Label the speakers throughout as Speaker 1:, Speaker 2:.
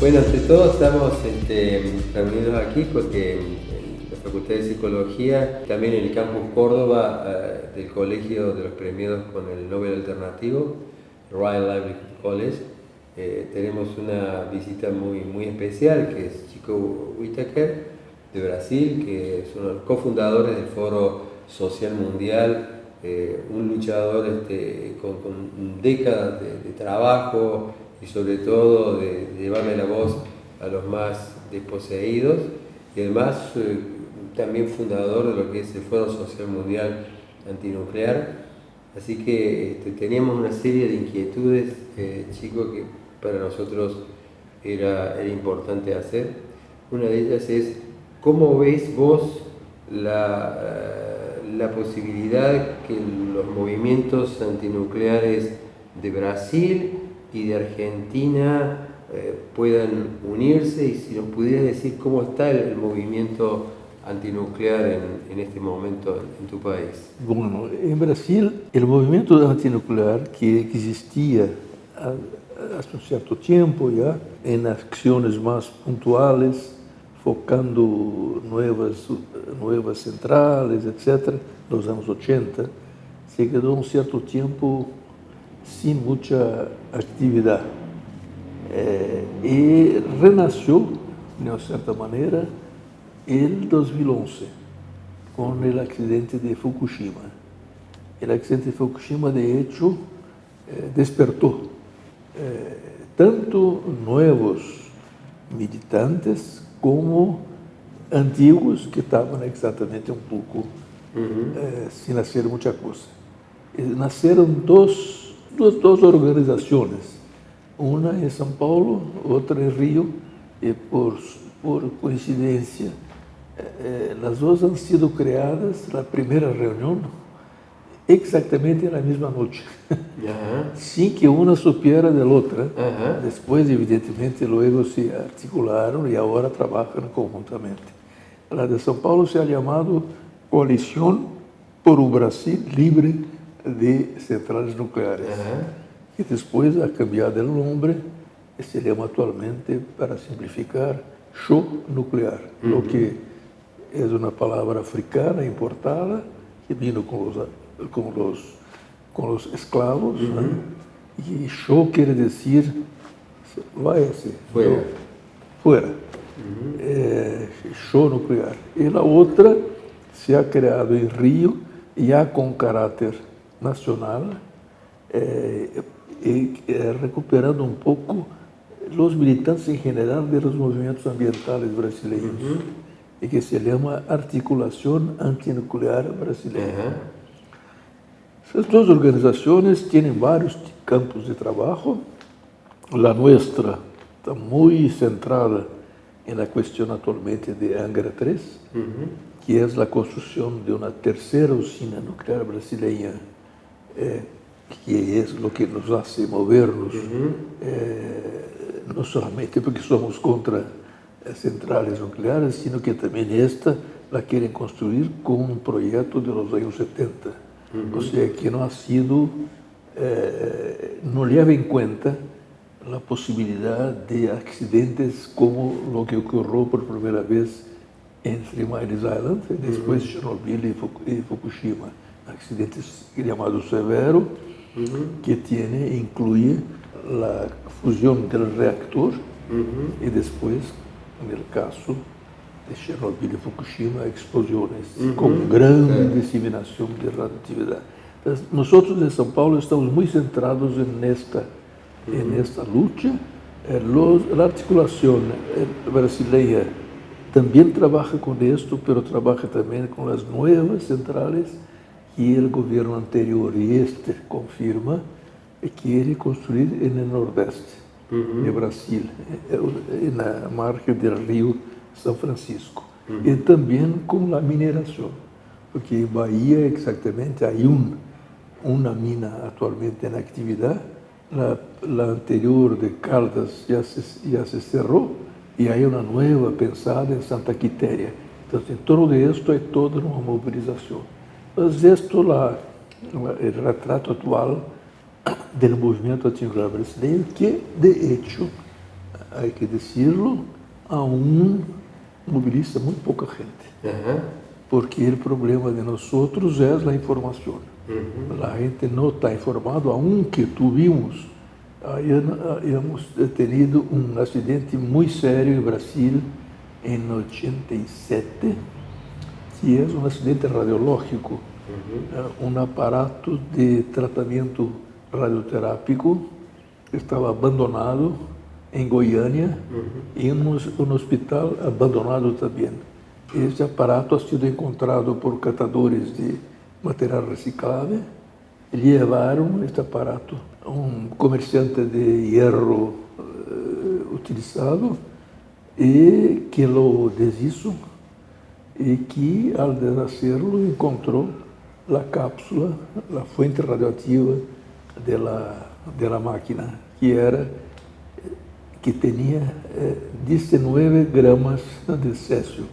Speaker 1: Bueno, ante todo estamos reunidos aquí porque en la Facultad de Psicología, también en el Campus Córdoba del Colegio de los Premiados con el Nobel Alternativo, Royal Livelihood College, tenemos una visita muy especial, que es Chico Whittaker de Brasil, que son los cofundadores del Foro Social Mundial, un luchador con décadas de trabajo y sobre todo de llevarle la voz a los más desposeídos, y además también fundador de lo que es el Foro Social Mundial Antinuclear. Así que teníamos una serie de inquietudes, chicos, que para nosotros era importante hacer. Una de ellas es, ¿cómo ves vos la posibilidad que los movimientos antinucleares de Brasil y de Argentina puedan unirse? Y si nos pudieras decir cómo está el movimiento antinuclear en este momento en tu país.
Speaker 2: Bueno, en Brasil el movimiento antinuclear que existía hace un cierto tiempo ya, en acciones más puntuales, focando nuevas centrales, etc., los años 80, se quedó un cierto tiempo sin mucha actividad. Y renació, de una cierta manera, en 2011, con el accidente de Fukushima. El accidente de Fukushima, de hecho, despertó tanto nuevos militantes como antiguos que estaban exactamente un poco sin hacer mucha cosa. Nasceram duas organizaciones, una en São Paulo, otra en Río, y por coincidencia, las dos han sido creadas, la primera reunión, exactamente en la misma noche, sin que una supiera de la otra. Después, evidentemente, luego se articularon y ahora trabajan conjuntamente. La de São Paulo se ha llamado Coalición por un Brasil Libre de Centrales Nucleares, que después ha cambiado el nombre y se llama actualmente, para simplificar, Show Nuclear, lo que es una palabra africana importada que vino con los esclavos, y show quiere decir váyase, fuera. Show nuclear. Y la otra se ha creado en Río, ya con carácter nacional, recuperando un poco los militantes en general de los movimientos ambientales brasileños, y que se llama Articulación Antinuclear Brasileña. Estas dos organizaciones tienen varios campos de trabajo. La nuestra está muy centrada en la cuestión actualmente de Angra 3, que es la construcción de una tercera usina nuclear brasileña, que es lo que nos hace movernos, no solamente porque somos contra centrales nucleares, sino que también esta la quieren construir con un proyecto de los años 70. O sea que no ha sido, no lleva en cuenta la posibilidad de accidentes como lo que ocurrió por primera vez en Three Mile Island, después Chernobyl y Fukushima. Accidentes llamados severo, que incluye la fusión del reactor y después, en el caso de Chernobyl y Fukushima, explosiones con gran diseminación de radioactividad. Entonces, nosotros en São Paulo estamos muy centrados en esta lucha. La articulación brasileña también trabaja con esto, pero trabaja también con las nuevas centrales que el gobierno anterior y este confirma que quiere construir en el nordeste de Brasil, en la margen del río São Francisco. Y también con la mineración, porque en Bahía exactamente hay una mina actualmente en actividad. La anterior de Caldas ya se cerró y hay una nueva pensada en Santa Quitéria. Entonces, en torno de esto hay toda una movilización. Entonces, esto el retrato actual del movimiento antinuclear brasileño, que de hecho hay que decirlo, aún moviliza muy poca gente.
Speaker 1: Ajá.
Speaker 2: Porque el problema de nosotros es la información. La gente no está informada, aunque tuvimos, hemos tenido un accidente muy serio en Brasil en 87, que es un accidente radiológico, un aparato de tratamiento radioterápico estaba abandonado en Goiânia y en un hospital abandonado también. Esse aparato ha sido encontrado por catadores de material reciclável. Levaram este aparato a um comerciante de hierro utilizado e que lo deshizo e que, al deshacerlo, encontrou a cápsula, a fonte radioativa de la máquina, que tinha 19 gramas de césio.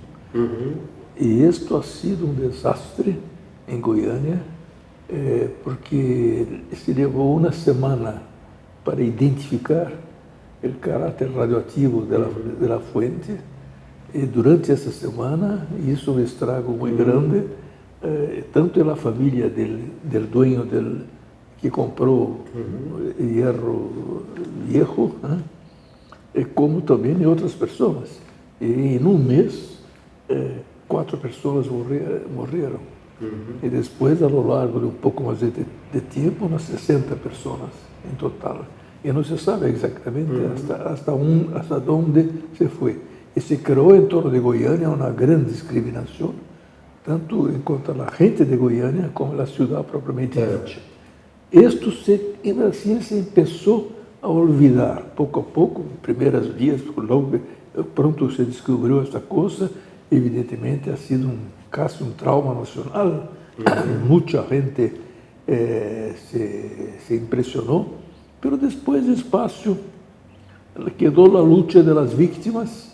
Speaker 2: E isto ha sido um desastre em Goiânia, porque se levou uma semana para identificar o caráter radioativo da fonte, e durante essa semana isso um estrago muito grande, tanto na família do dueño que comprou hierro viejo, como também em outras pessoas. E em um mês, 4 pessoas morreram. E depois, ao longo de um pouco mais de tempo, umas 60 pessoas em total. E não se sabe exatamente hasta onde se foi. E se criou em torno de Goiânia uma grande discriminação, tanto em quanto a gente de Goiânia como a cidade propriamente dita. Isto assim se começou a olvidar, pouco a pouco, nos primeiros dias, logo pronto se descobriu esta coisa. Evidentemente ha sido casi un trauma nacional. Mucha gente se impresionó, pero después despacio quedó la lucha de las víctimas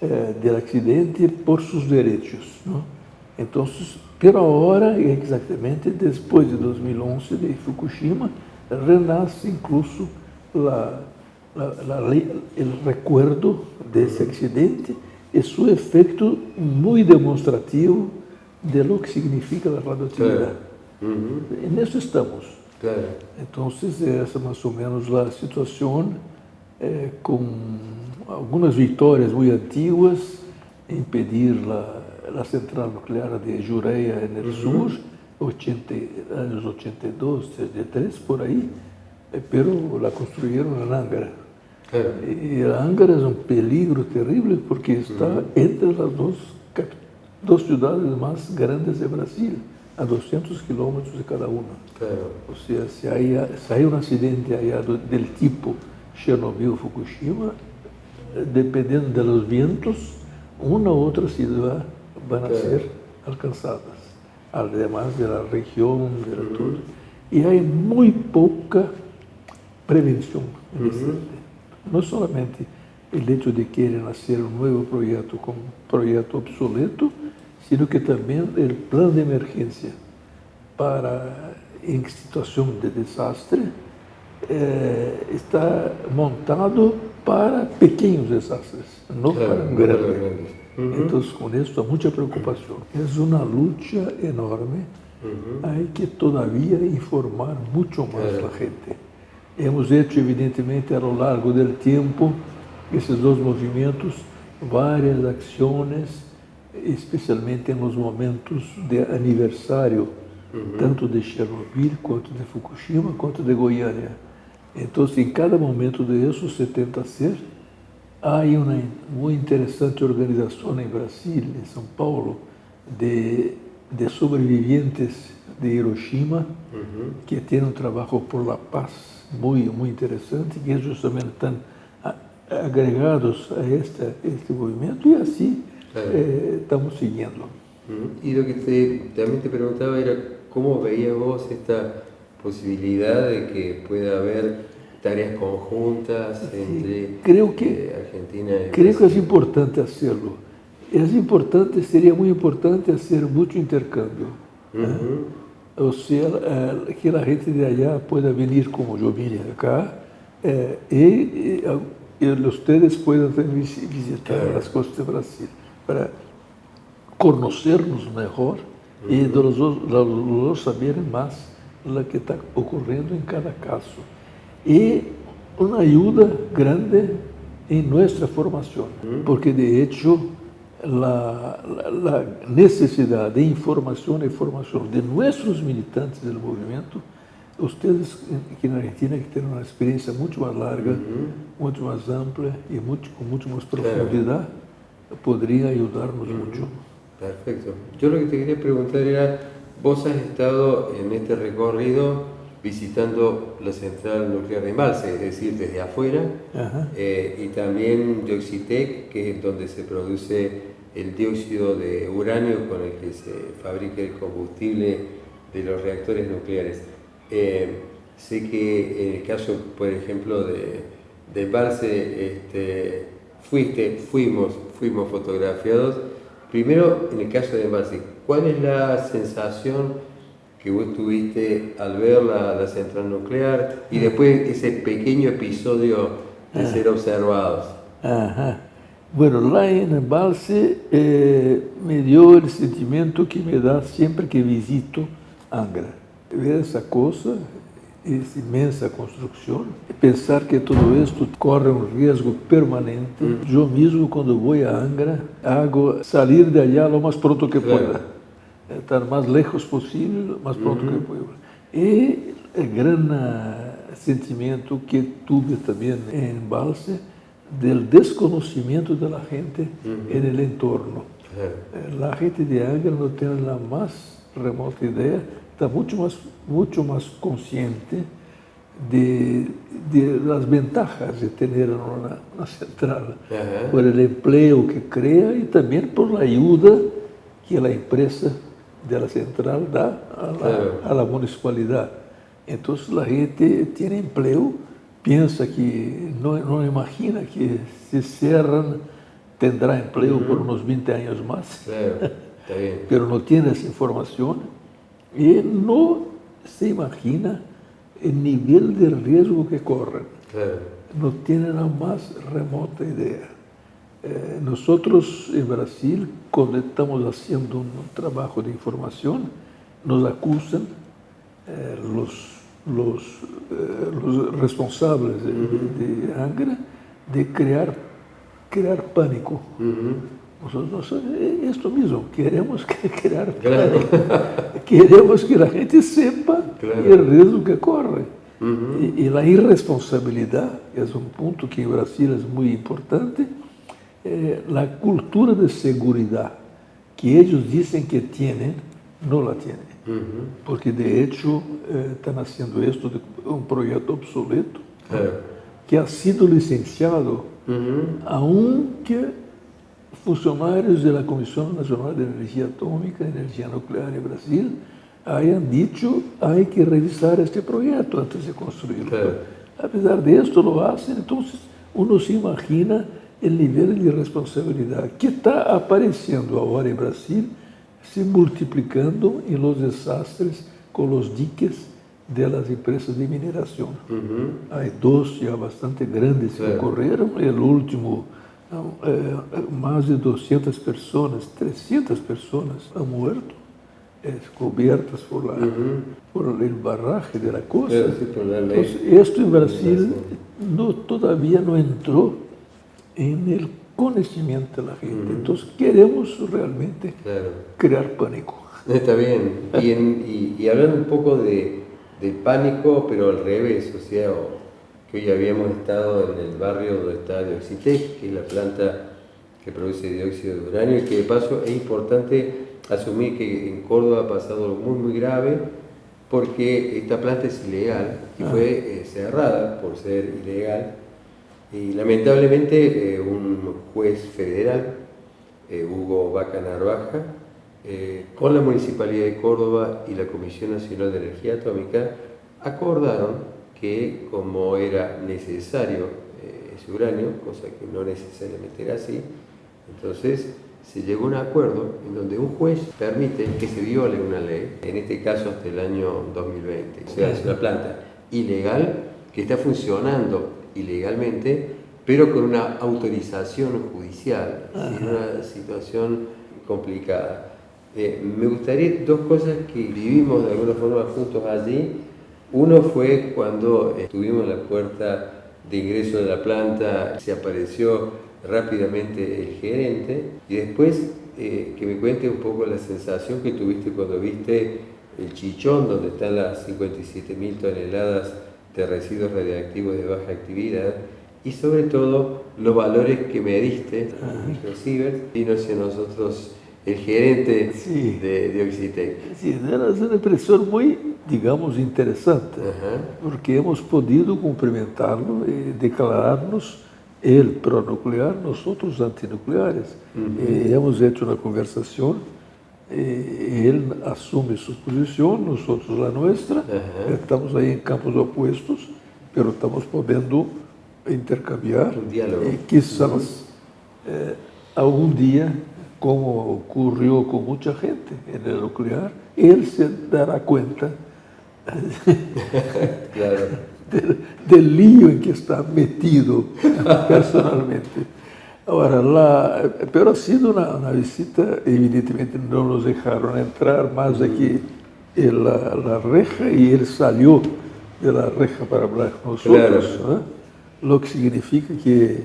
Speaker 2: del accidente por sus derechos, ¿no? Entonces, pero ahora, exactamente después de 2011 de Fukushima, renace incluso el recuerdo de ese accidente e seu efeito muito demonstrativo de lo que significa a radioatividade. E nisso estamos. Então, essa é mais ou menos a situação, com algumas vitórias muito antigas, impedir a central nuclear de Jureia no sul, anos 82, 83, por aí, pero la construíram em Angra. E Angra é um peligro terrível porque está entre as duas cidades mais grandes do Brasil, a 200 quilômetros de cada uma. Ou seja, se hay um acidente allá do tipo Chernobyl, Fukushima, dependendo dos ventos, uma ou outra cidade vão ser alcançadas, además da região, de tudo. E há muito pouca prevenção nesse sentido. Não somente o hecho de querer nascer um novo projeto como projeto obsoleto, sino que também o plano de emergência para em situação de desastre está montado para pequenos desastres, não para grandes. Então, com isso há muita preocupação. É uma luta enorme, há que todavia informar muito mais a gente. Hemos feito, evidentemente, ao longo do tempo, esses dois movimentos, várias ações, especialmente nos momentos de aniversário, tanto de Chernobyl, quanto de Fukushima, quanto de Goiânia. Então, em cada momento disso, se tenta ser. Há uma muito interessante organização em Brasília, em São Paulo, de sobreviventes de Hiroshima, que tem um trabalho por la paz muito interessante, que eles também estão agregados a este movimento e assim estamos seguindo.
Speaker 1: Y lo que también te preguntaba era cómo veías vos esta posibilidad de que pueda haber tareas conjuntas entre Argentina y
Speaker 2: Creo que es importante hacerlo. Sería muy importante hacer mucho intercambio. O sea, que la gente de allá pueda venir como yo vine acá y y ustedes pueden visitar las costas de Brasil para conocernos mejor y los dos saber más lo que está ocurriendo en cada caso. Y una ayuda grande en nuestra formación, porque de hecho la necesidad de información y formación de nuestros militantes del movimiento, ustedes aquí en Argentina que tienen una experiencia mucho más larga, mucho más amplia y con mucho más profundidad, podría ayudarnos mucho.
Speaker 1: Perfecto. Yo lo que te quería preguntar era, vos has estado en este recorrido visitando la central nuclear de Embalse, es decir, desde afuera, y también Dioxitec, que es donde se produce el dióxido de uranio con el que se fabrica el combustible de los reactores nucleares. Sé que en el caso, por ejemplo, de Embalse, fuimos fotografiados. Primero, en el caso de Embalse, ¿cuál es la sensación que vos tuviste al ver la central nuclear y después ese pequeño episodio de ser observados?
Speaker 2: Bueno, lá en Embalse me dio el sentimiento que me da siempre que visito Angra. Ver esa cosa, esa inmensa construcción, pensar que todo esto corre un riesgo permanente. Yo mismo cuando voy a Angra hago salir de allá lo más pronto que pueda, estar más lejos posible, lo más pronto que pueda. Y el gran sentimiento que tuve también en Embalse del desconocimiento de la gente en el entorno. La gente de Angra no tiene la más remota idea, está mucho más consciente de las ventajas de tener una central, por el empleo que crea y también por la ayuda que la empresa de la central da a la municipalidad. Entonces la gente tiene empleo, piensa que no imagina que si cierran tendrá empleo por unos 20 años más,
Speaker 1: Está bien.
Speaker 2: pero no tiene esa información y no se imagina el nivel de riesgo que corren. No tienen la más remota idea. Nosotros en Brasil, cuando estamos haciendo un trabajo de información, nos acusan los responsables de Angra de crear pánico. Nosotros esto mismo, queremos crear pánico. Queremos que la gente sepa el riesgo que corre. Y la irresponsabilidad es un punto que en Brasil es muy importante. La cultura de seguridad que ellos dicen que tienen, no la tienen. Porque de hecho están haciendo esto de un proyecto obsoleto, que ha sido licenciado, aunque funcionarios de la Comisión Nacional de Energía Atómica y Energía Nuclear en Brasil hayan dicho hay que revisar este proyecto antes de construirlo. A pesar de esto lo hacen, entonces uno se imagina el nivel de responsabilidad que está apareciendo ahora en Brasil, se multiplicando en los desastres con los diques de las empresas de mineración. Hay dos ya bastante grandes que ocurrieron, el último, más de 200 personas, 300 personas han muerto, cubiertas por el barraje de la cosa. Entonces, esto en Brasil todavía no entró en el conocimiento de la gente. Entonces queremos realmente crear pánico.
Speaker 1: Está bien. Y hablando un poco de pánico, pero al revés, o sea, que hoy habíamos estado en el barrio donde está Dioxitec, que es la planta que produce dióxido de uranio, y que de paso es importante asumir que en Córdoba ha pasado algo muy, muy grave, porque esta planta es ilegal y fue cerrada por ser ilegal. Y lamentablemente un juez federal, Hugo Vaca Narvaja, con la Municipalidad de Córdoba y la Comisión Nacional de Energía Atómica, acordaron que como era necesario ese uranio, cosa que no necesariamente era así, entonces se llegó a un acuerdo en donde un juez permite que se viole una ley, en este caso hasta el año 2020. O sea, es una planta ilegal que está funcionando ilegalmente, pero con una autorización judicial, es una situación complicada. Me gustaría dos cosas que vivimos de alguna forma juntos allí. Uno fue cuando estuvimos en la puerta de ingreso de la planta, se apareció rápidamente el gerente, y después que me cuente un poco la sensación que tuviste cuando viste el chichón donde están las 57.000 toneladas de residuos radiactivos de baja actividad, y sobre todo los valores que me diste, Siebert, vino hacia nosotros el gerente de Oxitec.
Speaker 2: Sí, es una impresión muy, digamos, interesante, porque hemos podido cumprimentarlo y declararnos él pronuclear, nosotros antinucleares. Hemos hecho una conversación, él asume su posición, nosotros la nuestra, estamos ahí en campos opuestos, pero estamos podendo intercambiar
Speaker 1: un diálogo.
Speaker 2: Quizás algún día, como ocurrió con mucha gente en el nuclear, él se dará cuenta
Speaker 1: claro.
Speaker 2: del lío en que está metido personalmente. Ahora, pero ha sido una visita, evidentemente no nos dejaron entrar más aquí en la reja, y él salió de la reja para hablar con nosotros, claro. Lo que significa que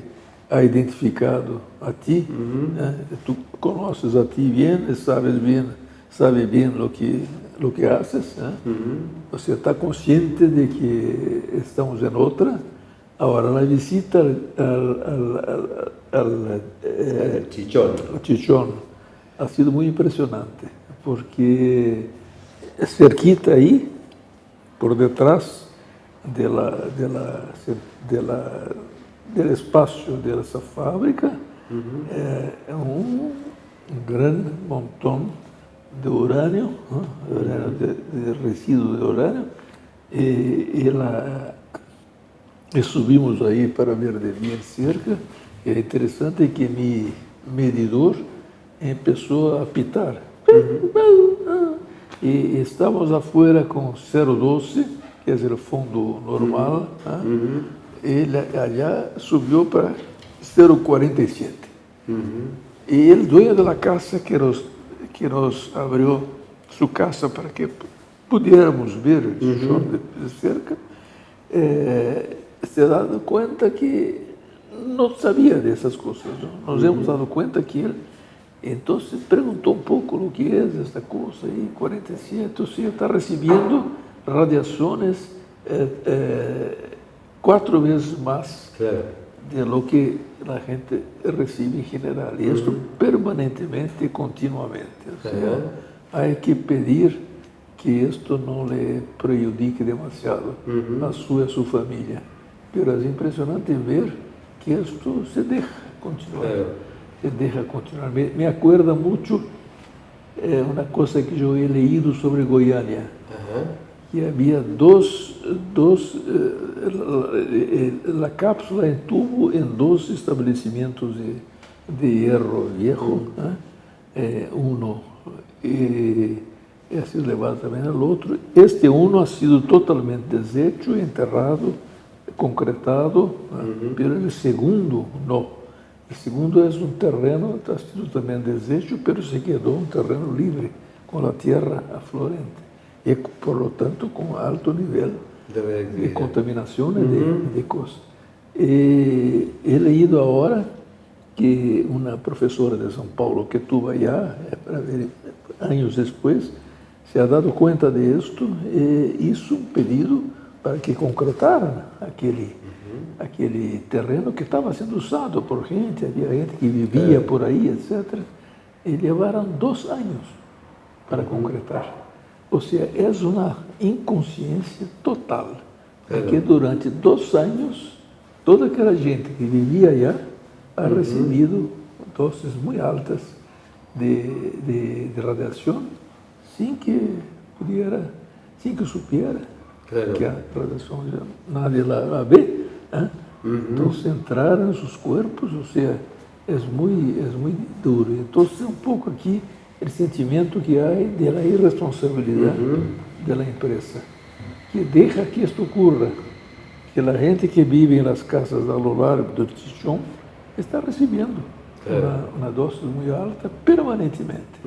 Speaker 2: ha identificado a ti, tú conoces a ti bien, sabe bien lo que haces, o sea, está consciente de que estamos en otra. Ahora, la visita al Chichón ha sido muy impresionante, porque cerquita ahí, por detrás del espacio de esa fábrica, un gran montón de uranio, de residuos de uranio, y subimos ahí para ver de bien cerca. Era interesante que mi medidor empezó a apitar. Y estamos afuera con 0,12, que es el fondo normal, ele allá subiu para 0,47. E el dueño de la casa que nos abrió su casa para que pudiéramos ver el chichón de cerca, se ha dado cuenta que no sabía de esas cosas, ¿no? Nos hemos dado cuenta que él, entonces preguntó un poco lo que es esta cosa ahí, 47, o sea, está recibiendo radiaciones 4 veces más de lo que la gente recibe en general, y esto permanentemente y continuamente. O sea, hay que pedir que esto no le perjudique demasiado a su familia, pero es impresionante ver que esto se deja continuar. Se deja continuar. Me acuerda mucho una cosa que yo he leído sobre Goiânia, que había la cápsula en tubo en 2 establecimientos de hierro viejo, uno ha sido levado también al otro. Este uno ha sido totalmente deshecho, enterrado, concretado, pero el segundo no. El segundo es un terreno, ha sido también deshecho, pero se quedó un terreno libre, con la tierra aflorante, y por lo tanto con alto nivel de contaminación y de cosas. He leído ahora que una profesora de São Paulo que estuvo allá, años después, se ha dado cuenta de esto e hizo un pedido para que concretaran aquele terreno que estava sendo usado por gente, havia gente que vivia por aí, etc. E levaram 2 anos para concretar. Ou seja, é uma inconsciência total, porque durante 2 anos, toda aquela gente que vivia allá ha recebido doses muito altas de radiação, sem que supiera que a radiação nadie la ve. Entonces entraron en sus cuerpos, o sea, es muy duro. Entonces un poco aquí el sentimiento que hay de la irresponsabilidad de la empresa, que deja que esto ocurra, que la gente que vive en las casas a lo largo del Chichón está recibiendo una dosis muy alta permanentemente.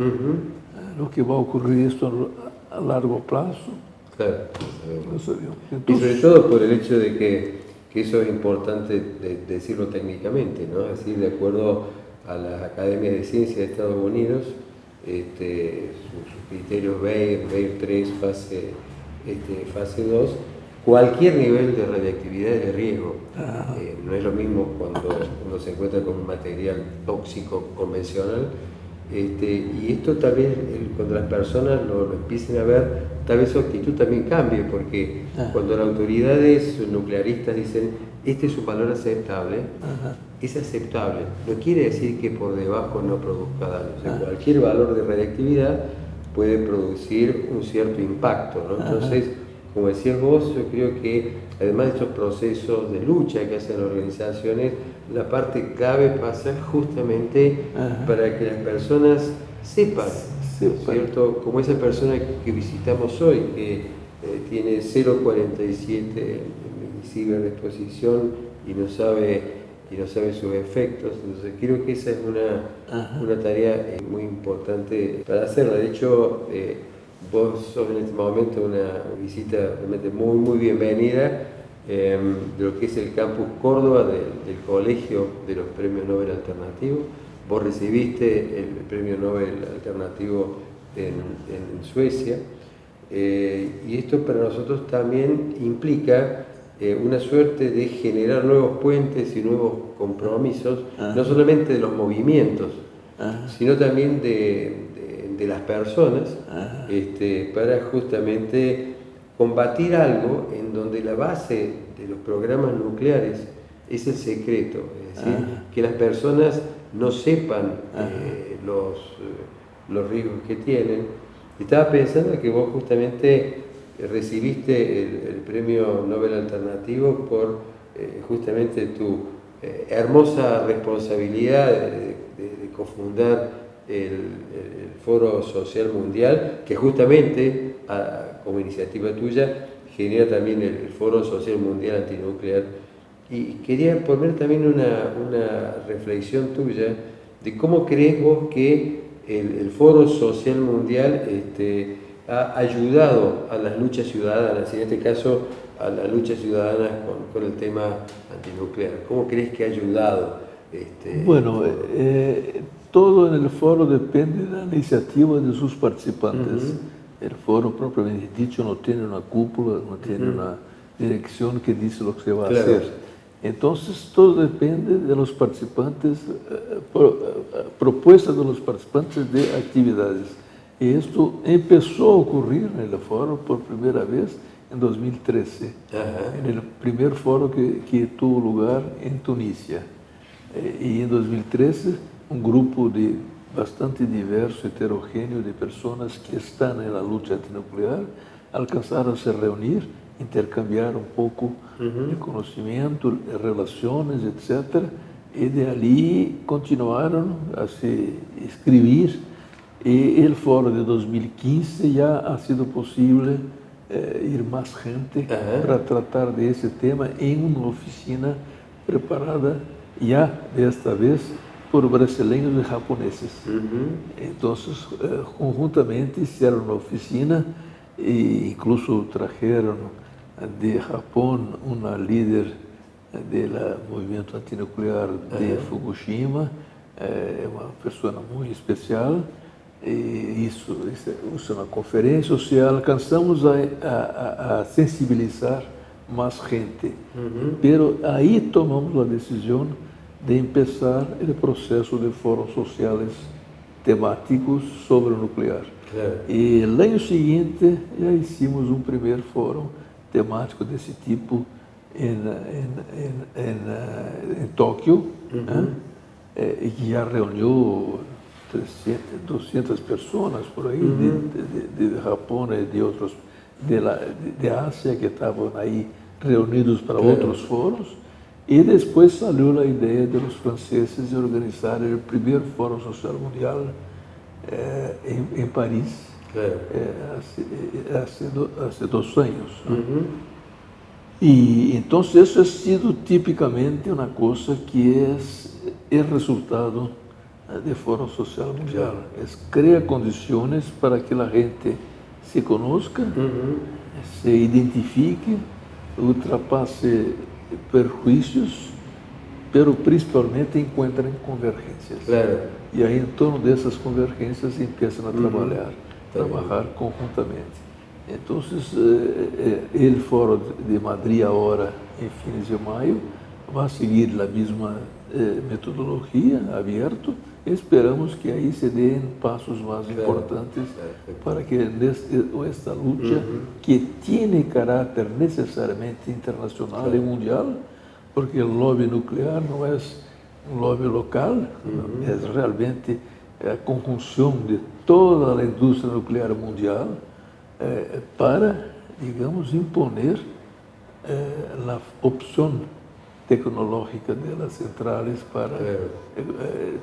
Speaker 2: Lo que va a ocurrir esto a largo plazo, no sabemos.
Speaker 1: Y sobre todo por el hecho de que eso es importante decirlo técnicamente, ¿no? Es decir, de acuerdo a la Academia de Ciencias de Estados Unidos, sus criterios BEIR 3, fase 2, cualquier nivel de radiactividad es de riesgo. No es lo mismo cuando uno se encuentra con un material tóxico convencional. Y esto tal vez, cuando las personas lo empiecen a ver, tal vez su actitud también cambie, porque cuando las autoridades nuclearistas dicen este es un valor aceptable, es aceptable. No quiere decir que por debajo no produzca daño. O sea, cualquier valor de radiactividad puede producir un cierto impacto, ¿no? Entonces, como decías vos, yo creo que además de estos procesos de lucha que hacen las organizaciones, la parte clave pasa justamente para que las personas sepan, ¿cierto? Como esa persona que visitamos hoy, que tiene 0,47 milisievert de exposición y no sabe sus efectos. Entonces creo que esa es una tarea muy importante para hacerla. De hecho, vos sos en este momento una visita realmente muy, muy bienvenida de lo que es el Campus Córdoba del Colegio de los Premios Nobel Alternativos. Vos recibiste el Premio Nobel Alternativo en Suecia, y esto para nosotros también implica una suerte de generar nuevos puentes y nuevos compromisos, no solamente de los movimientos, sino también de las personas, para justamente combatir algo en donde la base de los programas nucleares es el secreto, es decir, que las personas no sepan los riesgos que tienen. Estaba pensando que vos justamente recibiste el Premio Nobel Alternativo por justamente tu hermosa responsabilidad de cofundar el Foro Social Mundial, que justamente como iniciativa tuya genera también el Foro Social Mundial Antinuclear. Y quería poner también una reflexión tuya de cómo crees vos que el Foro Social Mundial ha ayudado a las luchas ciudadanas, y en este caso a las luchas ciudadanas con el tema antinuclear. ¿Cómo crees que ha ayudado?
Speaker 2: Bueno, todo en el foro depende de la iniciativa de sus participantes. El foro propiamente dicho no tiene una cúpula, no tiene una dirección que dice lo que se va a hacer. Entonces todo depende de los participantes, propuestas de los participantes de actividades. Y esto empezó a ocurrir en el foro por primera vez en 2013, en el primer foro que tuvo lugar en Tunisia. Y en 2013 un grupo bastante diverso, heterogéneo de personas que están en la lucha antinuclear alcanzaron a se reunir, intercambiar un poco de conocimiento, de relaciones, etc. Y de allí continuaron a se escribir. Y el foro de 2015 ya ha sido posible ir más gente para tratar de ese tema en una oficina preparada ya de esta vez por brasileños y japoneses. Entonces, conjuntamente hicieron una oficina e incluso trajeron de Japón una líder del movimiento antinuclear de Fukushima, uma persona muito especial. Isso é uma conferência, ou seja, alcançamos a sensibilizar mais gente. Pero aí tomamos a decisão de empezar o processo de fóruns sociais temáticos sobre o nuclear. E no ano seguinte já hicimos um primeiro fórum temático desse tipo em Tóquio, e que já reuniu 200 pessoas por aí, de Japão e de outros, de Ásia, que estavam aí reunidos para outros fóruns. E depois saiu a ideia dos franceses de organizar o primeiro Fórum Social Mundial em Paris, há 2 anos. Y entonces eso ha sido típicamente una cosa que es el resultado del Foro Social Mundial. Es crear condiciones para que la gente se conozca, se identifique, ultrapase perjuicios, pero principalmente encuentren convergencias.
Speaker 1: Claro.
Speaker 2: Y ahí en torno de esas convergencias empiezan a trabajar conjuntamente. Entonces, el Foro de Madrid ahora, en fines de mayo, va a seguir la misma metodología, abierto. Esperamos que ahí se den pasos más importantes para que esta lucha, que tiene carácter necesariamente internacional y mundial, porque el lobby nuclear no es un lobby local, es realmente la conjunción de toda la industria nuclear mundial para, digamos, imponer la opción tecnológica de las centrales para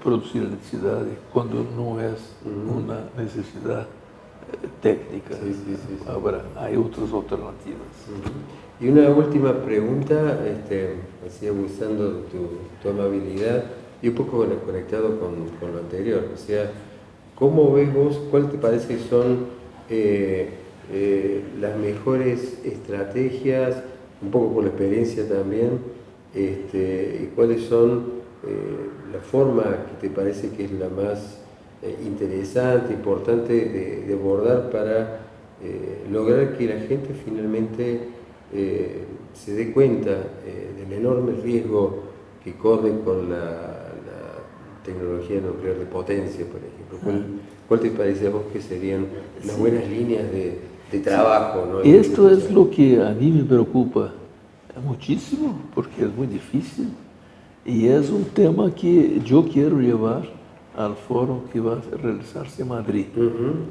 Speaker 2: producir electricidad cuando no es una necesidad técnica. Ahora hay otras alternativas.
Speaker 1: Y una última pregunta, así abusando de tu amabilidad y un poco conectado con lo anterior. O sea, ¿cómo ves vos, cuál te parece que son las mejores estrategias, un poco por la experiencia también, y cuáles son la forma que te parece que es la más interesante, importante de abordar para lograr que la gente finalmente se dé cuenta del enorme riesgo que corre con la tecnología nuclear de potencia, por ejemplo? ¿Cuál te parece a vos que serían las buenas líneas de trabajo, ¿no?
Speaker 2: Esto es lo que a mí me preocupa muchísimo, porque es muy difícil y es un tema que yo quiero llevar al foro que va a realizarse en Madrid,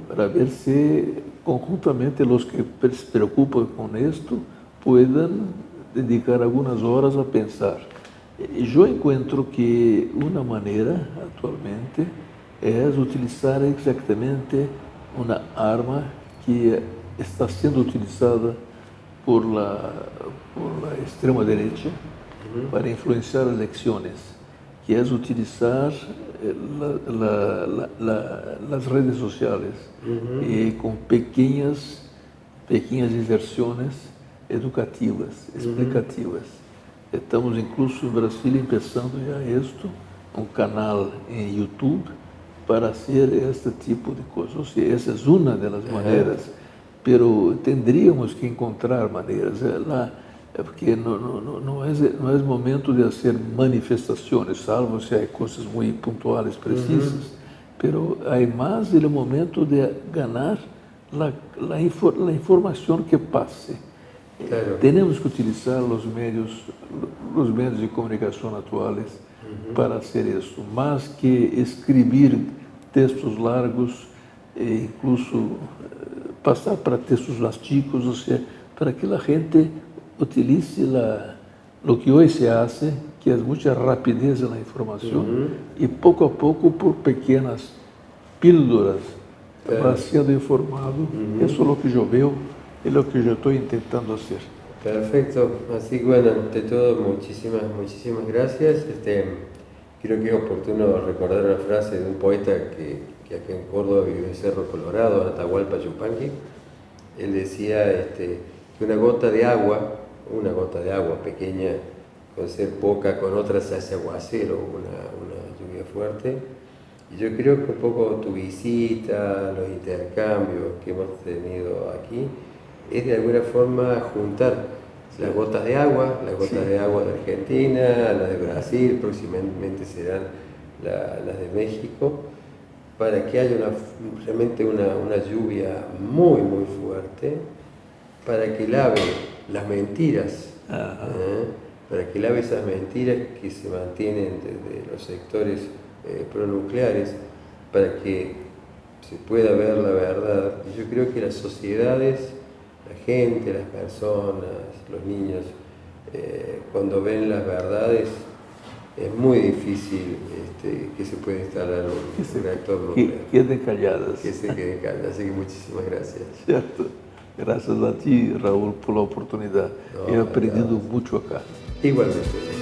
Speaker 2: para ver si conjuntamente los que se preocupan con esto puedan dedicar algunas horas a pensar. Yo encuentro que una manera actualmente es utilizar exactamente una arma que está siendo utilizada por la extrema derecha para influenciar elecciones, que es utilizar las redes sociales con pequeñas inserciones educativas, explicativas. Estamos incluso en Brasil empezando ya esto, un canal en YouTube para hacer este tipo de cosas. O sea, esa es una de las maneras, pero tendríamos que encontrar maneras. Porque no es momento de hacer manifestaciones, salvo si hay cosas muy puntuales, precisas, pero hay más el momento de ganar la información que pase.
Speaker 1: Claro.
Speaker 2: Tenemos que utilizar los medios de comunicación actuales para hacer eso, más que escribir textos largos, incluso pasar para textos más chicos, o sea, para que la gente utilice lo que hoy se hace, que es mucha rapidez en la información, y poco a poco, por pequeñas píldoras, va siendo informado. Eso es lo que yo veo y lo que yo estoy intentando hacer.
Speaker 1: Perfecto. Así que bueno, ante todo, muchísimas gracias. Creo que es oportuno recordar una frase de un poeta que acá en Córdoba vive en Cerro Colorado, Atahualpa Yupanqui. Él decía que una gota de agua pequeña, con ser poca, con otra se hace aguacero, una lluvia fuerte. Y yo creo que un poco tu visita, los intercambios que hemos tenido aquí, es de alguna forma juntar las gotas de agua de Argentina, las de Brasil, próximamente serán las de México, para que haya realmente una lluvia muy fuerte, para que lave las mentiras, para que lave esas mentiras que se mantienen desde los sectores pronucleares, para que se pueda ver la verdad. Y yo creo que las sociedades, la gente, las personas, los niños, cuando ven las verdades, es muy difícil que se pueda instalar un reactor nuclear.
Speaker 2: Que queden calladas.
Speaker 1: Que se queden calladas. Así que muchísimas gracias.
Speaker 2: Cierto. Gracias a ti, Raúl, por la oportunidad. He aprendido mucho acá.
Speaker 1: Igualmente.